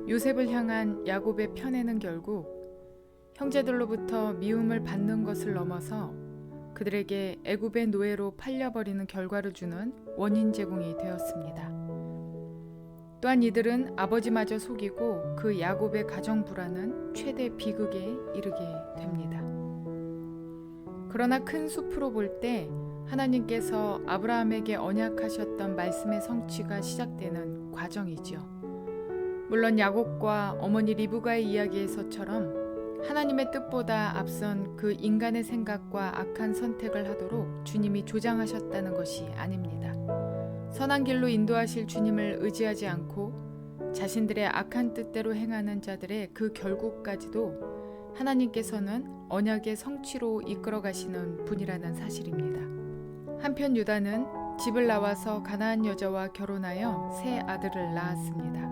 요셉을 향한 야곱의 편애는 결국 형제들로부터 미움을 받는 것을 넘어서 그들에게 애굽의 노예로 팔려버리는 결과를 주는 원인 제공이 되었습니다. 또한 이들은 아버지마저 속이고 그 야곱의 가정 불화는 최대 비극에 이르게 됩니다. 그러나 큰 숲으로 볼 때 하나님께서 아브라함에게 언약하셨던 말씀의 성취가 시작되는 과정이죠. 물론 야곱과 어머니 리브가의 이야기에서처럼 하나님의 뜻보다 앞선 그 인간의 생각과 악한 선택을 하도록 주님이 조장하셨다는 것이 아닙니다. 선한 길로 인도하실 주님을 의지하지 않고 자신들의 악한 뜻대로 행하는 자들의 그 결국까지도 하나님께서는 언약의 성취로 이끌어 가시는 분이라는 사실입니다. 한편 유다는 집을 나와서 가나안 여자와 결혼하여 세 아들을 낳았습니다.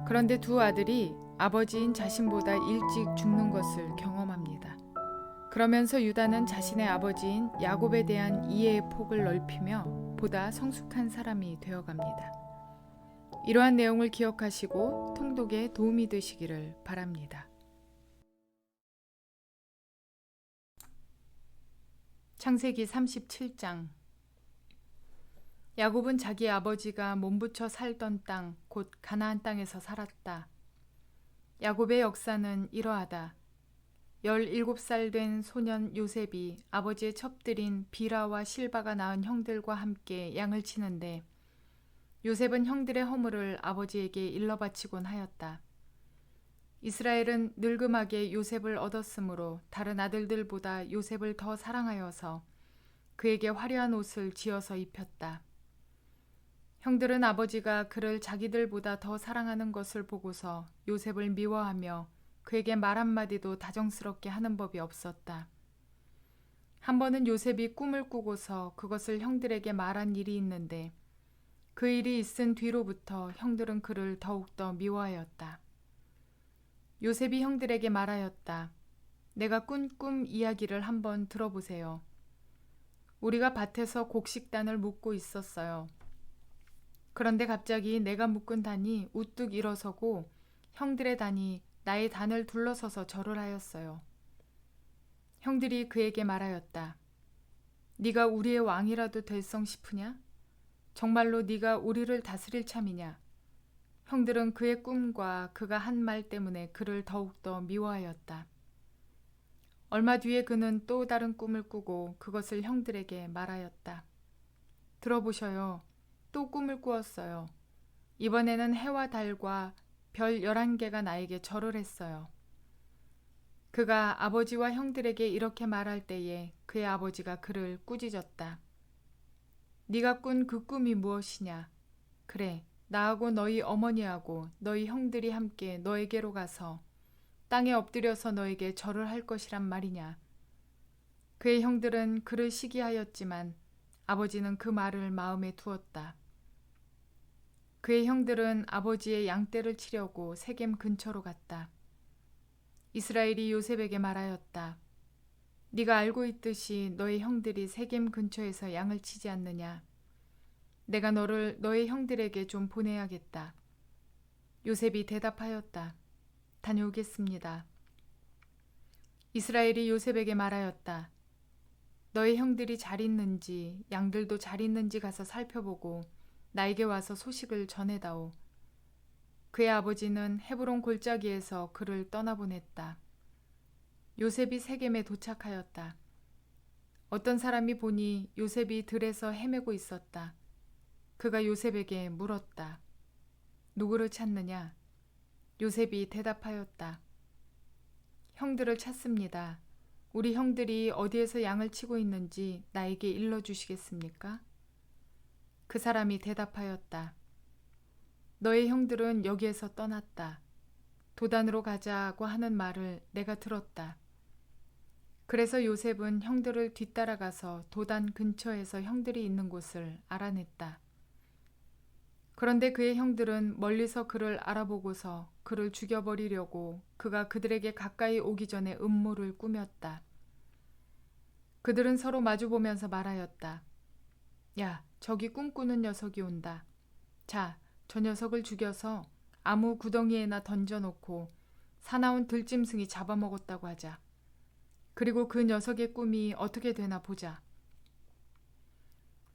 그런데 두 아들이 아버지인 자신보다 일찍 죽는 것을 경험합니다. 그러면서 유다는 자신의 아버지인 야곱에 대한 이해의 폭을 넓히며 보다 성숙한 사람이 되어갑니다. 이러한 내용을 기억하시고 통독에 도움이 되시기를 바랍니다. 창세기 37장. 야곱은 자기 아버지가 몸부쳐 살던 땅, 곧 가나안 땅에서 살았다. 야곱의 역사는 이러하다. 17살 된 소년 요셉이 아버지의 첩들인 비라와 실바가 낳은 형들과 함께 양을 치는데 요셉은 형들의 허물을 아버지에게 일러 바치곤 하였다. 이스라엘은 늙음하게 요셉을 얻었으므로 다른 아들들보다 요셉을 더 사랑하여서 그에게 화려한 옷을 지어서 입혔다. 형들은 아버지가 그를 자기들보다 더 사랑하는 것을 보고서 요셉을 미워하며 그에게 말 한마디도 다정스럽게 하는 법이 없었다. 한 번은 요셉이 꿈을 꾸고서 그것을 형들에게 말한 일이 있는데 그 일이 있은 뒤로부터 형들은 그를 더욱더 미워하였다. 요셉이 형들에게 말하였다. 내가 꾼 꿈 이야기를 한번 들어보세요. 우리가 밭에서 곡식단을 묶고 있었어요. 그런데 갑자기 내가 묶은 단이 우뚝 일어서고 형들의 단이 나의 단을 둘러서서 절을 하였어요. 형들이 그에게 말하였다. 네가 우리의 왕이라도 될성 싶으냐? 정말로 네가 우리를 다스릴 참이냐? 형들은 그의 꿈과 그가 한 말 때문에 그를 더욱더 미워하였다. 얼마 뒤에 그는 또 다른 꿈을 꾸고 그것을 형들에게 말하였다. 들어보셔요. 또 꿈을 꾸었어요. 이번에는 해와 달과 별 11개가 나에게 절을 했어요. 그가 아버지와 형들에게 이렇게 말할 때에 그의 아버지가 그를 꾸짖었다. 네가 꾼 그 꿈이 무엇이냐? 그래, 나하고 너희 어머니하고 너희 형들이 함께 너에게로 가서 땅에 엎드려서 너에게 절을 할 것이란 말이냐? 그의 형들은 그를 시기하였지만 아버지는 그 말을 마음에 두었다. 그의 형들은 아버지의 양떼를 치려고 세겜 근처로 갔다. 이스라엘이 요셉에게 말하였다. 네가 알고 있듯이 너의 형들이 세겜 근처에서 양을 치지 않느냐? 내가 너를 너의 형들에게 좀 보내야겠다. 요셉이 대답하였다. 다녀오겠습니다. 이스라엘이 요셉에게 말하였다. 너의 형들이 잘 있는지 양들도 잘 있는지 가서 살펴보고 나에게 와서 소식을 전해다오. 그의 아버지는 헤브론 골짜기에서 그를 떠나보냈다. 요셉이 세겜에 도착하였다. 어떤 사람이 보니 요셉이 들에서 헤매고 있었다. 그가 요셉에게 물었다. 누구를 찾느냐? 요셉이 대답하였다. 형들을 찾습니다. 우리 형들이 어디에서 양을 치고 있는지 나에게 일러주시겠습니까? 그 사람이 대답하였다. 너의 형들은 여기에서 떠났다. 도단으로 가자고 하는 말을 내가 들었다. 그래서 요셉은 형들을 뒤따라가서 도단 근처에서 형들이 있는 곳을 알아냈다. 그런데 그의 형들은 멀리서 그를 알아보고서 그를 죽여버리려고 그가 그들에게 가까이 오기 전에 음모를 꾸몄다. 그들은 서로 마주보면서 말하였다. 야, 저기 꿈꾸는 녀석이 온다. 자, 저 녀석을 죽여서 아무 구덩이에나 던져놓고 사나운 들짐승이 잡아먹었다고 하자. 그리고 그 녀석의 꿈이 어떻게 되나 보자.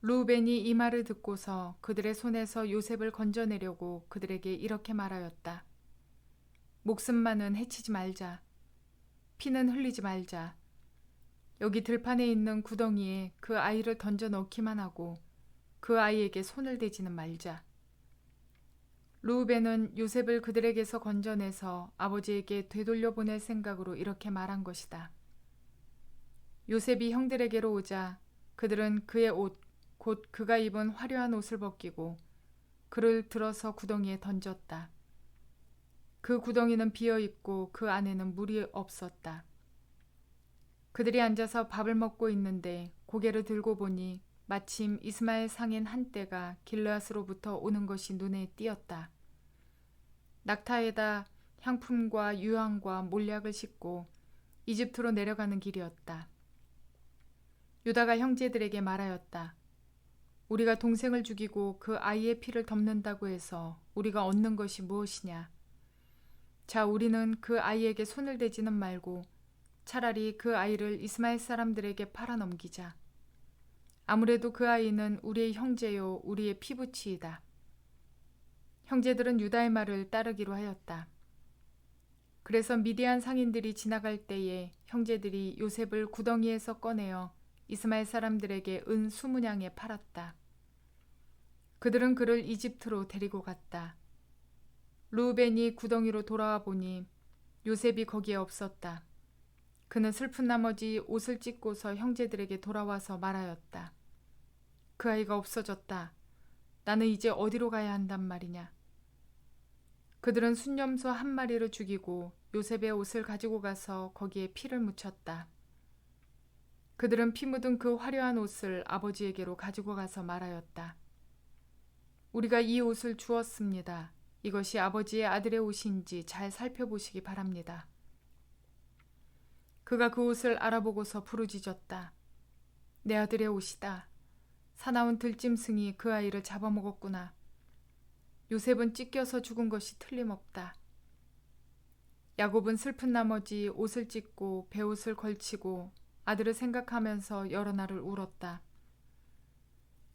루벤이 이 말을 듣고서 그들의 손에서 요셉을 건져내려고 그들에게 이렇게 말하였다. 목숨만은 해치지 말자. 피는 흘리지 말자. 여기 들판에 있는 구덩이에 그 아이를 던져 넣기만 하고 그 아이에게 손을 대지는 말자. 루벤은 요셉을 그들에게서 건져내서 아버지에게 되돌려 보낼 생각으로 이렇게 말한 것이다. 요셉이 형들에게로 오자 그들은 그의 옷, 곧 그가 입은 화려한 옷을 벗기고 그를 들어서 구덩이에 던졌다. 그 구덩이는 비어있고 그 안에는 물이 없었다. 그들이 앉아서 밥을 먹고 있는데 고개를 들고 보니 마침 이스마엘 상인 한 떼가 길르앗으로부터 오는 것이 눈에 띄었다. 낙타에다 향품과 유황과 몰약을 싣고 이집트로 내려가는 길이었다. 유다가 형제들에게 말하였다. 우리가 동생을 죽이고 그 아이의 피를 덮는다고 해서 우리가 얻는 것이 무엇이냐. 자, 우리는 그 아이에게 손을 대지는 말고 차라리 그 아이를 이스마엘 사람들에게 팔아넘기자. 아무래도 그 아이는 우리의 형제요 우리의 피부치이다. 형제들은 유다의 말을 따르기로 하였다. 그래서 미디안 상인들이 지나갈 때에 형제들이 요셉을 구덩이에서 꺼내어 이스마엘 사람들에게 은 20냥에 팔았다. 그들은 그를 이집트로 데리고 갔다. 루벤이 구덩이로 돌아와 보니 요셉이 거기에 없었다. 그는 슬픈 나머지 옷을 찢고서 형제들에게 돌아와서 말하였다. 그 아이가 없어졌다. 나는 이제 어디로 가야 한단 말이냐. 그들은 순념소 한 마리를 죽이고 요셉의 옷을 가지고 가서 거기에 피를 묻혔다. 그들은 피 묻은 그 화려한 옷을 아버지에게로 가지고 가서 말하였다. 우리가 이 옷을 주었습니다. 이것이 아버지의 아들의 옷인지 잘 살펴보시기 바랍니다. 그가 그 옷을 알아보고서 부르짖었다. 내 아들의 옷이다. 사나운 들짐승이 그 아이를 잡아먹었구나. 요셉은 찢겨서 죽은 것이 틀림없다. 야곱은 슬픈 나머지 옷을 찢고 베옷을 걸치고 아들을 생각하면서 여러 날을 울었다.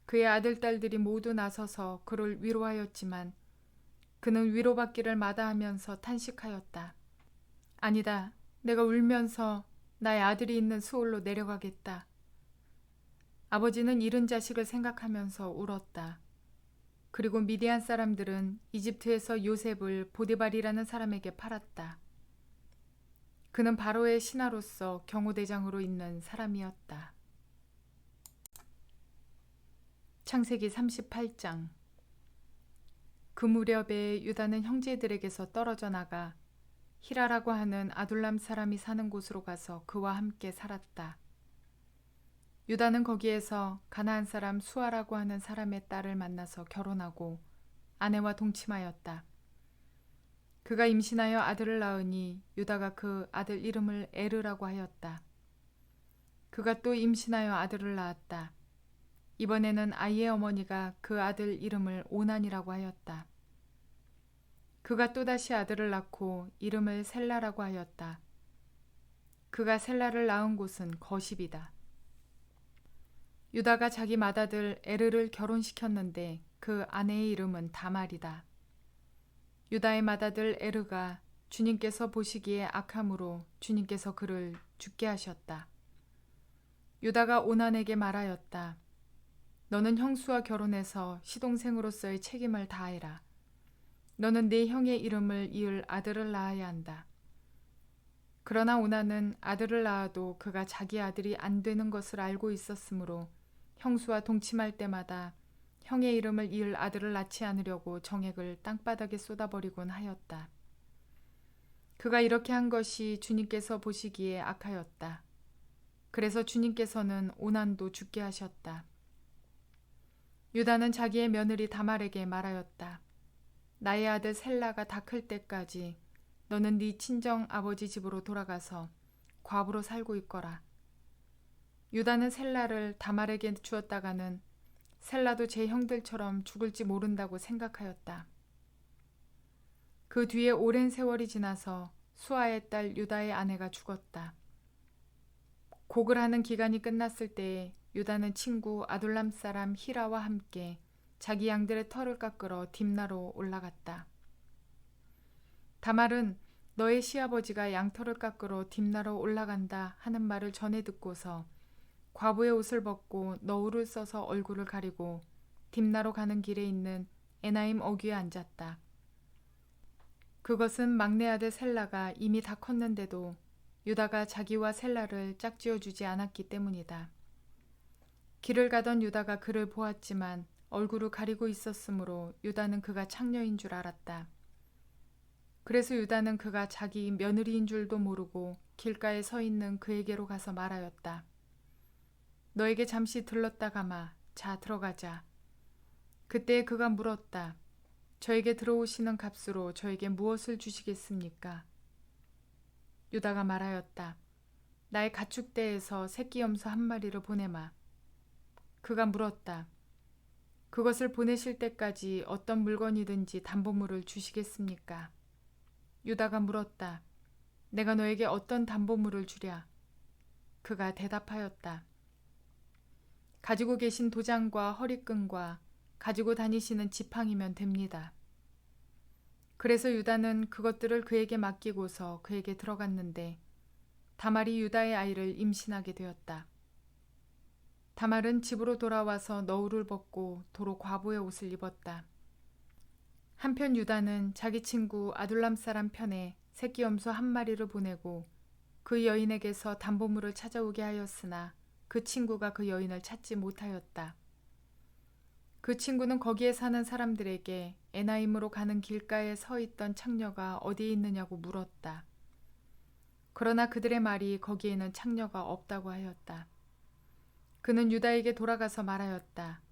그의 아들, 딸들이 모두 나서서 그를 위로하였지만 그는 위로받기를 마다하면서 탄식하였다. 아니다. 내가 울면서 나의 아들이 있는 수올로 내려가겠다. 아버지는 잃은 자식을 생각하면서 울었다. 그리고 미디안 사람들은 이집트에서 요셉을 보디발이라는 사람에게 팔았다. 그는 바로의 신하로서 경호대장으로 있는 사람이었다. 창세기 38장. 그 무렵에 유다는 형제들에게서 떨어져 나가 히라라고 하는 아둘람 사람이 사는 곳으로 가서 그와 함께 살았다. 유다는 거기에서 가나안 사람 수아라고 하는 사람의 딸을 만나서 결혼하고 아내와 동침하였다. 그가 임신하여 아들을 낳으니 유다가 그 아들 이름을 에르라고 하였다. 그가 또 임신하여 아들을 낳았다. 이번에는 아이의 어머니가 그 아들 이름을 오난이라고 하였다. 그가 또다시 아들을 낳고 이름을 셀라라고 하였다. 그가 셀라를 낳은 곳은 거십이다. 유다가 자기 맏아들 에르를 결혼시켰는데 그 아내의 이름은 다말이다. 유다의 맏아들 에르가 주님께서 보시기에 악함으로 주님께서 그를 죽게 하셨다. 유다가 오난에게 말하였다. 너는 형수와 결혼해서 시동생으로서의 책임을 다해라. 너는 네 형의 이름을 이을 아들을 낳아야 한다. 그러나 오난은 아들을 낳아도 그가 자기 아들이 안 되는 것을 알고 있었으므로 형수와 동침할 때마다 형의 이름을 이을 아들을 낳지 않으려고 정액을 땅바닥에 쏟아버리곤 하였다. 그가 이렇게 한 것이 주님께서 보시기에 악하였다. 그래서 주님께서는 오난도 죽게 하셨다. 유다는 자기의 며느리 다말에게 말하였다. 나의 아들 셀라가 다 클 때까지 너는 네 친정 아버지 집으로 돌아가서 과부로 살고 있거라. 유다는 셀라를 다말에게 주었다가는 셀라도 제 형들처럼 죽을지 모른다고 생각하였다. 그 뒤에 오랜 세월이 지나서 수아의 딸 유다의 아내가 죽었다. 곡을 하는 기간이 끝났을 때에 유다는 친구 아둘람 사람 히라와 함께 자기 양들의 털을 깎으러 딥나로 올라갔다. 다말은 너의 시아버지가 양털을 깎으러 딥나로 올라간다 하는 말을 전해 듣고서 과부의 옷을 벗고 너울을 써서 얼굴을 가리고 딥나로 가는 길에 있는 에나임 어귀에 앉았다. 그것은 막내 아들 셀라가 이미 다 컸는데도 유다가 자기와 셀라를 짝지어주지 않았기 때문이다. 길을 가던 유다가 그를 보았지만 얼굴을 가리고 있었으므로 유다는 그가 창녀인 줄 알았다. 그래서 유다는 그가 자기 며느리인 줄도 모르고 길가에 서 있는 그에게로 가서 말하였다. 너에게 잠시 들렀다 가마. 자, 들어가자. 그때 그가 물었다. 저에게 들어오시는 값으로 저에게 무엇을 주시겠습니까? 유다가 말하였다. 나의 가축대에서 새끼 염소 한 마리를 보내마. 그가 물었다. 그것을 보내실 때까지 어떤 물건이든지 담보물을 주시겠습니까? 유다가 물었다. 내가 너에게 어떤 담보물을 주랴? 그가 대답하였다. 가지고 계신 도장과 허리끈과 가지고 다니시는 지팡이면 됩니다. 그래서 유다는 그것들을 그에게 맡기고서 그에게 들어갔는데 다말이 유다의 아이를 임신하게 되었다. 다말은 집으로 돌아와서 너울을 벗고 도로 과부의 옷을 입었다. 한편 유다는 자기 친구 아둘람 사람 편에 새끼 염소 한 마리를 보내고 그 여인에게서 담보물을 찾아오게 하였으나 그 친구가 그 여인을 찾지 못하였다. 그 친구는 거기에 사는 사람들에게 에나임으로 가는 길가에 서 있던 창녀가 어디에 있느냐고 물었다. 그러나 그들의 말이 거기에는 창녀가 없다고 하였다. 그는 유다에게 돌아가서 말하였다.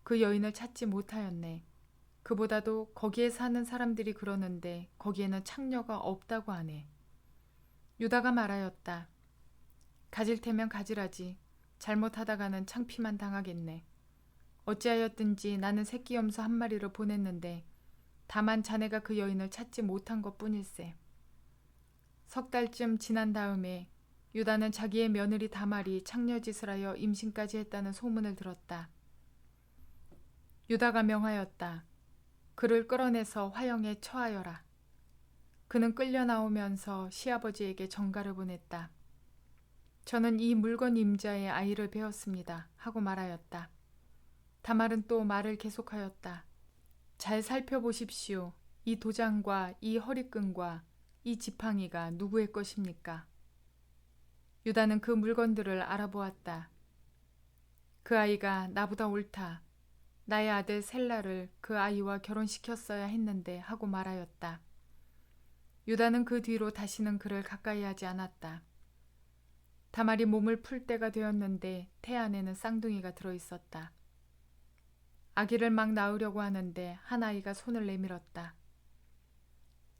그 여인을 찾지 못하였네. 그보다도 거기에 사는 사람들이 그러는데 거기에는 창녀가 없다고 하네. 유다가 말하였다. 가질 테면 가지라지. 잘못하다가는 창피만 당하겠네. 어찌하였든지 나는 새끼 염소 한 마리를 보냈는데 다만 자네가 그 여인을 찾지 못한 것뿐일세. 석 달쯤 지난 다음에 유다는 자기의 며느리 다말이 창녀짓을 하여 임신까지 했다는 소문을 들었다. 유다가 명하였다. 그를 끌어내서 화형에 처하여라. 그는 끌려 나오면서 시아버지에게 전가를 보냈다. 저는 이 물건 임자의 아이를 배웠습니다. 하고 말하였다. 다말은 또 말을 계속하였다. 잘 살펴보십시오. 이 도장과 이 허리끈과 이 지팡이가 누구의 것입니까? 유다는 그 물건들을 알아보았다. 그 아이가 나보다 옳다. 나의 아들 셀라를 그 아이와 결혼시켰어야 했는데 하고 말하였다. 유다는 그 뒤로 다시는 그를 가까이 하지 않았다. 다말이 몸을 풀 때가 되었는데 태 안에는 쌍둥이가 들어있었다. 아기를 막 낳으려고 하는데 한 아이가 손을 내밀었다.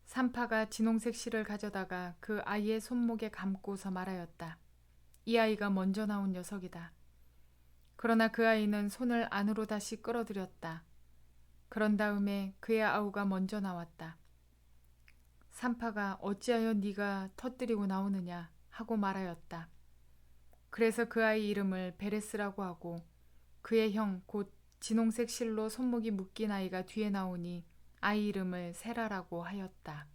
산파가 진홍색 실을 가져다가 그 아이의 손목에 감고서 말하였다. 이 아이가 먼저 나온 녀석이다. 그러나 그 아이는 손을 안으로 다시 끌어들였다. 그런 다음에 그의 아우가 먼저 나왔다. 산파가 어찌하여 네가 터뜨리고 나오느냐 하고 말하였다. 그래서 그 아이 이름을 베레스라고 하고 그의 형 곧 진홍색 실로 손목이 묶인 아이가 뒤에 나오니 아이 이름을 세라라고 하였다.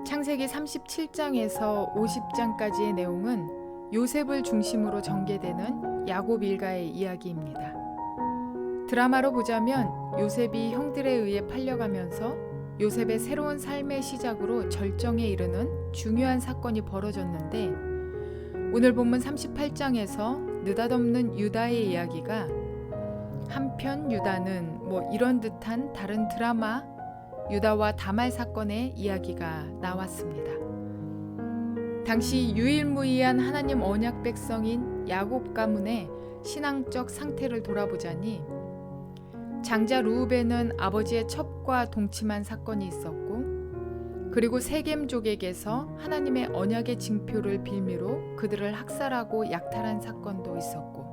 창세기 37장에서 50장까지의 내용은 요셉을 중심으로 전개되는 야곱 일가의 이야기입니다. 드라마로 보자면 요셉이 형들에 의해 팔려가면서 요셉의 새로운 삶의 시작으로 절정에 이르는 중요한 사건이 벌어졌는데 오늘 본문 38장에서 느닷없는 유다의 이야기가 한편 유다는 이런 듯한 다른 드라마 유다와 다말 사건의 이야기가 나왔습니다. 당시 유일무이한 하나님 언약 백성인 야곱 가문의 신앙적 상태를 돌아보자니 장자 루우벤은 아버지의 첩과 동침한 사건이 있었고 그리고 세겜족에게서 하나님의 언약의 징표를 빌미로 그들을 학살하고 약탈한 사건도 있었고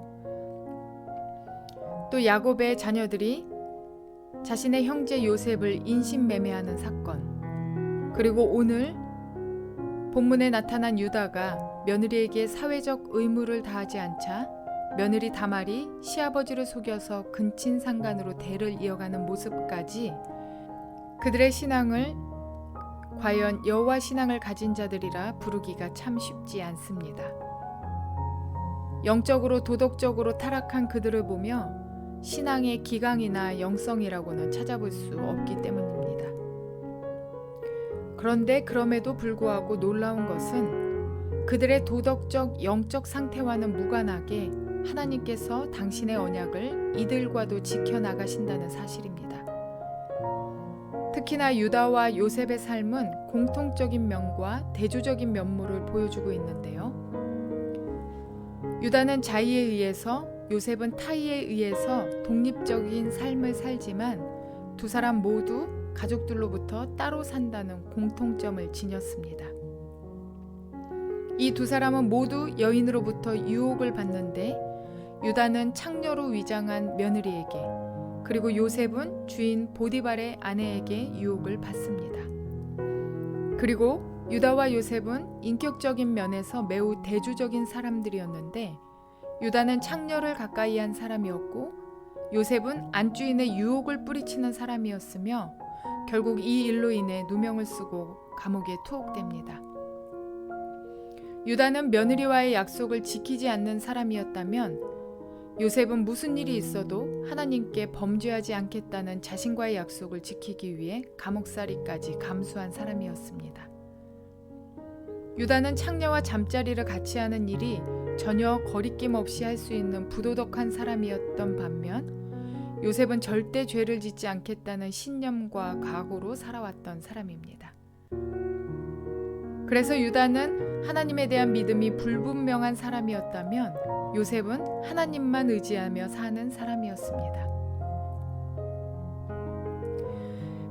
또 야곱의 자녀들이 자신의 형제 요셉을 인신매매하는 사건, 그리고 오늘 본문에 나타난 유다가 며느리에게 사회적 의무를 다하지 않자 며느리 다말이 시아버지를 속여서 근친상간으로 대를 이어가는 모습까지 그들의 신앙을 과연 여호와 신앙을 가진 자들이라 부르기가 참 쉽지 않습니다. 영적으로 도덕적으로 타락한 그들을 보며 신앙의 기강이나 영성이라고는 찾아볼 수 없기 때문입니다. 그런데 그럼에도 불구하고 놀라운 것은 그들의 도덕적 영적 상태와는 무관하게 하나님께서 당신의 언약을 이들과도 지켜나가신다는 사실입니다. 특히나 유다와 요셉의 삶은 공통적인 면과 대조적인 면모를 보여주고 있는데요. 유다는 자의에 의해서, 요셉은 타의에 의해서 독립적인 삶을 살지만 두 사람 모두 가족들로부터 따로 산다는 공통점을 지녔습니다. 이 두 사람은 모두 여인으로부터 유혹을 받는데 유다는 창녀로 위장한 며느리에게, 그리고 요셉은 주인 보디발의 아내에게 유혹을 받습니다. 그리고 유다와 요셉은 인격적인 면에서 매우 대조적인 사람들이었는데 유다는 창녀를 가까이 한 사람이었고 요셉은 안주인의 유혹을 뿌리치는 사람이었으며 결국 이 일로 인해 누명을 쓰고 감옥에 투옥됩니다. 유다는 며느리와의 약속을 지키지 않는 사람이었다면 요셉은 무슨 일이 있어도 하나님께 범죄하지 않겠다는 자신과의 약속을 지키기 위해 감옥살이까지 감수한 사람이었습니다. 유다는 창녀와 잠자리를 같이 하는 일이 전혀 거리낌 없이 할 수 있는 부도덕한 사람이었던 반면 요셉은 절대 죄를 짓지 않겠다는 신념과 각오로 살아왔던 사람입니다. 그래서 유다는 하나님에 대한 믿음이 불분명한 사람이었다면 요셉은 하나님만 의지하며 사는 사람이었습니다.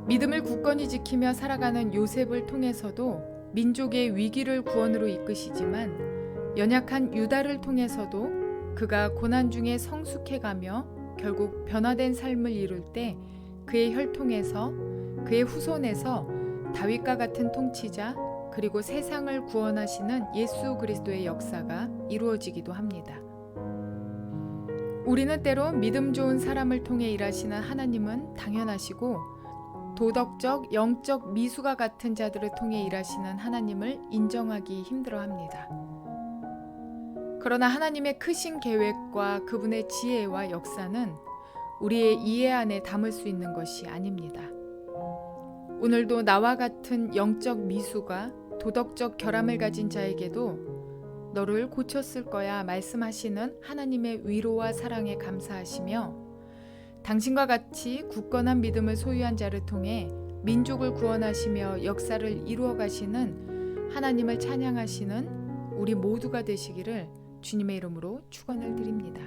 믿음을 굳건히 지키며 살아가는 요셉을 통해서도 민족의 위기를 구원으로 이끄시지만 연약한 유다를 통해서도 그가 고난 중에 성숙해가며 결국 변화된 삶을 이룰 때 그의 혈통에서, 그의 후손에서 다윗과 같은 통치자 그리고 세상을 구원하시는 예수 그리스도의 역사가 이루어지기도 합니다. 우리는 때로 믿음 좋은 사람을 통해 일하시는 하나님은 당연하시고 도덕적, 영적 미수가 같은 자들을 통해 일하시는 하나님을 인정하기 힘들어합니다. 그러나 하나님의 크신 계획과 그분의 지혜와 역사는 우리의 이해 안에 담을 수 있는 것이 아닙니다. 오늘도 나와 같은 영적 미수가 도덕적 결함을 가진 자에게도 너를 고쳤을 거야 말씀하시는 하나님의 위로와 사랑에 감사하시며 당신과 같이 굳건한 믿음을 소유한 자를 통해 민족을 구원하시며 역사를 이루어 가시는 하나님을 찬양하시는 우리 모두가 되시기를 주님의 이름으로 축원을 드립니다.